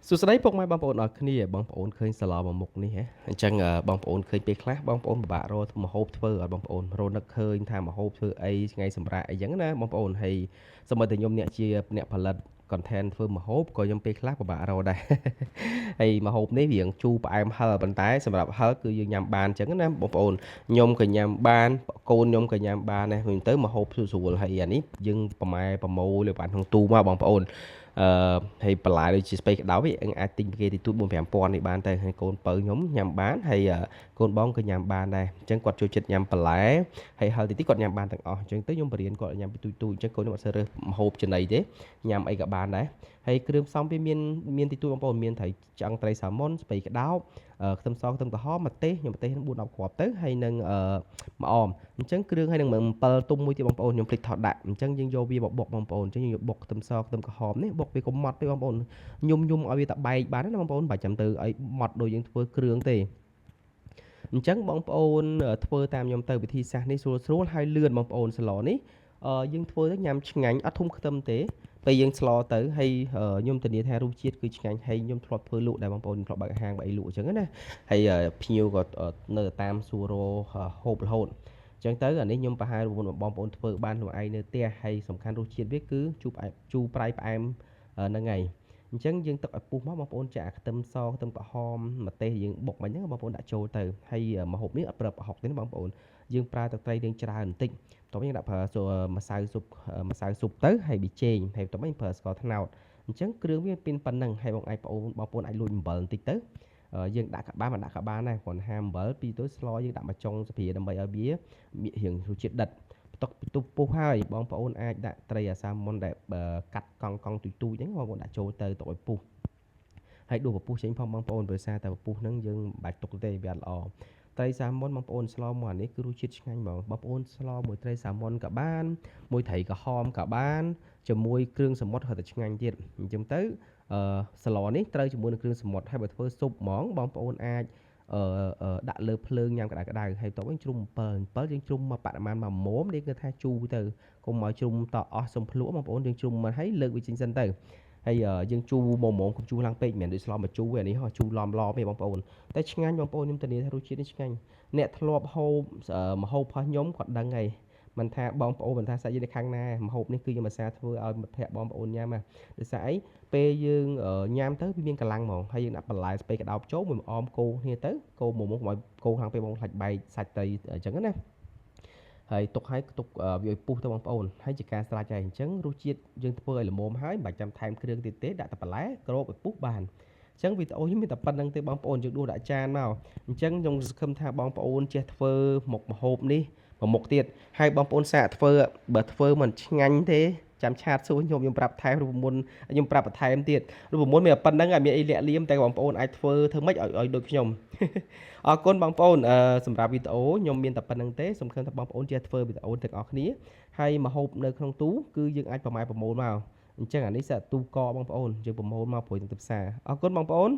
សួស្តីពុកម៉ែបងប្អូនអរគ្នាបងប្អូនឃើញសាឡមួយមុខនេះហ៎អញ្ចឹងបងប្អូនឃើញពេលខ្លះបងប្អូនពិបាករកម្ហូបធ្វើឲ្យបងប្អូនរនឹកឃើញថាម្ហូបធ្វើអីថ្ងៃសម្រាប់អីចឹងណាបងប្អូនហើយសូម្បីតែខ្ញុំអ្នកជាអ្នកផលិត content ធ្វើម្ហូបក៏ខ្ញុំពេលខ្លះពិបាករដែរហើយម្ហូបនេះរៀងជូរផ្អែមហឹរប៉ុន្តែសម្រាប់ហឹរគឺយើងញ៉ាំបានអញ្ចឹងណាបងប្អូនខ្ញុំក៏ញ៉ាំបានកូនខ្ញុំក៏ញ៉ាំបានដែរវិញទៅម្ហូបស្រួលៗហើយអានេះយើងប្រម៉ែប្រមូលលើបានក្នុងទូមកបងប្អូនអឺហើយបន្លែដូចជាស្ពៃក្តៅវិញអាចទិញពីគេទីទូច4-5ពាន់នេះបានទៅហើយកូនបើខ្ញុំញ៉ាំបានហើយកូនបងក៏ញ៉ាំបានដែរអញ្ចឹងគាត់ចូលចិត្តញ៉ាំបន្លែហើយហឹលទីគាត់ញ៉ាំបានទាំងអស់អញ្ចឹងទៅខ្ញុំបរៀនគាត់ញ៉ាំពីទូចទូចអញ្ចឹងកូនខ្ញុំអត់សូវរើសម្ហូបចំណីទេញ៉ាំអីក៏បានដែរហើយគ្រឿងផ្សំវាមានទីទូចបងប្អូនមានត្រីឆ្អឹងត្រីសាម៉ុនស្ពៃក្តោបខ្ទឹមសខ្ទឹមក្រហមម្ទេសខ្ញុំម្ទេសនឹង4-10គ្រាប់ទៅហើយនឹងម្អមអញ្ចឹងគ្រឿងហើយនឹងអំពិលទុំមួយទៀតបងប្អូនខ្ញុំភ្លេចថតដាក់អញ្ចឹងយើងយកវាមកបុកបងប្អូនអញ្ចឹងយើងយកបុកខ្ទឹមសខ្ទឹមក្រហមនេះបុកវាកុំម៉ត់ទេបងប្អូនញុំឲ្យវាតែបែកបានណាបងប្អូនបាច់ចាំទៅឲ្យម៉ត់ដូចយើងធ្វើគ្រឿងទេអញ្ចឹងបងប្អូនធ្វើតាមខ្ញុំទៅវិធីសាស្ត្រនេះស្រួលហើយលឿនបងប្អូនស្លនេះយើងធ្វើទៅញ៉ាំឆ្ងាញ់អត់ធុំខ្ទឹមទេពេលយើងស្លទៅហើយខ្ញុំធានាថារសជាតិគឺឆ្ងាញ់ហើយខ្ញុំធ្លាប់ធ្វើលក់ដែរបងប្អូនធ្លាប់បើកហាងបើអីលក់អញ្ចឹងណាហើយភ្ញៀវក៏នៅតាមសួររហូបរហូតអញ្ចឹងទៅអានេះខ្ញុំប្រហែលបងប្អូនធ្វើបានខ្លួនឯងនៅផ្ទះហើយសំខាន់រសជាតិវាគឺជូរប្រៃផ្អែមហ្នឹងហើយអញ្ចឹងយើងទឹកឲ្យពុះមកបងប្អូនចាក់ខ្ទឹមសខ្ទឹមក្រហមម្ទេសយើងបុកមិញហ្នឹងបងប្អូនដាក់ចូលទៅហើយម្ហូបនេះអត់ប្រើប្រហុកទេណាបងប្អូនយើងប្រើទឹកត្រីយើងច្រើនបន្តិចតោះយើងដាក់ប្រើម្សៅស៊ុបទៅហើយប៊ីចេងហើយតោះយើងប្រើស្ករត្នោតអញ្ចឹងគ្រឿងវាមានប៉ុណ្ណឹងហើយបងប្អូនអាចលួចអំបិលបន្តិចទៅយើងដាក់ក៏បានមិនដាក់ក៏បានដែរគ្រាន់តែហាមអំបិលពីទៅស្លយើងដាក់មកចុងស្ព្រាដើម្បីឲ្យវារៀងរសជាតិដិតបន្ទាប់ពីទុះពុះហើយបងប្អូនអាចដាក់ត្រីអាសាម៉ុនដែលកាត់កង់ទូចៗហ្នឹងបងប្អូនដាក់ចូលទៅទុកឲ្យពុះហើយដួសពពុះចេញផងបងប្អូនព្រោះសារតែពពុះហ្នឹងយើងមិនបាច់ទុកទេវាអត់ល្អត្រីសាម៉ុនបងប្អូនស្លមកអានេះគឺរសជាតិឆ្ងាញ់បងប្អូនស្លមួយត្រីសាម៉ុនក៏បានមួយត្រីក្រហមក៏បានជាមួយគ្រឿងសមុទ្រហើយតែឆ្ងាញ់ទៀតអញ្ចឹងទៅស្លនេះត្រូវជាមួយនឹងគ្រឿងសមុទ្រហើយបើធ្វើស៊ុបហ្មងបងប្អូនអាចដាក់លើភ្លើងញ៉ាំក្តៅហើយតោះវិញជ្រុំ7យើងជ្រុំមកបរិមាណ1ម៉ោមនេះគឺថាជូរទៅកុំឲ្យជ្រុំតអស់សំភ្លក់បងប្អូនយើងជ្រុំមកឲ្យលើកវាចេញសិនទៅហើយយើងជូរ1ម៉ោមកុំជូរឡើងពេកមិនមែនដូចស្លមកជូរទេនេះជូរឡំទេបងប្អូនតែឆ្ងាញ់បងប្អូនខ្ញុំធានាថារសជាតិនេះឆ្ងាញ់អ្នកធ្លាប់ហូបម្ហូបរបស់ខ្ញុំគាត់ដឹងហើយមិនថាបងប្អូនមិនថាសាច់យើងនៅខាងណាម្ហូបនេះគឺខ្ញុំអាសាធ្វើឲ្យមិត្តភ័ក្តិបងប្អូនញ៉ាំណាដោយសារអីពេលយើងញ៉ាំទៅវាមានកម្លាំងហ្មងហើយយើងដាក់បន្លែស្ពៃក្តោបចូលមួយអមកូរគ្នាទៅកូរមួយមុខឲ្យកូរខាងពេលបងខ្លាច់បែកសាច់ត្រីអញ្ចឹងណាហើយទុកវាឲ្យពុះទៅបងប្អូនហើយជាការស្រេចហើយអញ្ចឹងរសជាតិយើងធ្វើឲ្យល្មមហើយមិនបាច់ចាំថែមគ្រឿងទៀតទេដាក់តែបន្លែគ្របឲ្យពុះបានអញ្ចឹងវីដេអូនេះមានតែប៉ុណ្្នឹងទេបងប្អូនយើងដួសដាក់ចានមកអញ្ចឹងខ្ញុំសង្ឃឹមថាបងប្អូនចេះធ្វើមុខម្ហូបនេះមួយមុខទៀតហើយបងប្អូនសាកធ្វើបើធ្វើមិនឆ្ងាញ់ទេចាំឆាតសួរខ្ញុំប្រាប់ថែមរូបមន្តខ្ញុំប្រាប់បន្ថែមទៀតរូបមន្តមានតែប៉ុណ្្នឹងឲ្យមានអីលាក់លៀមតែបងប្អូនអាចធ្វើម៉េចឲ្យដូចខ្ញុំអរគុណបងប្អូនសម្រាប់វីដេអូខ្ញុំមានតែប៉ុណ្្នឹងទេសង្ឃឹមថាបងប្អូនចេះធ្វើវីដេអូទាំងអស់គ្នាហើយម្ហូបនៅក្នុងទូគឺយើងអាចប្រមូលមកអញ្ចឹងអានេះសាកទូកបងប្អូនយើងប្រមូលមកព្រួយទៅផ្សារអរគុណបងប្អូន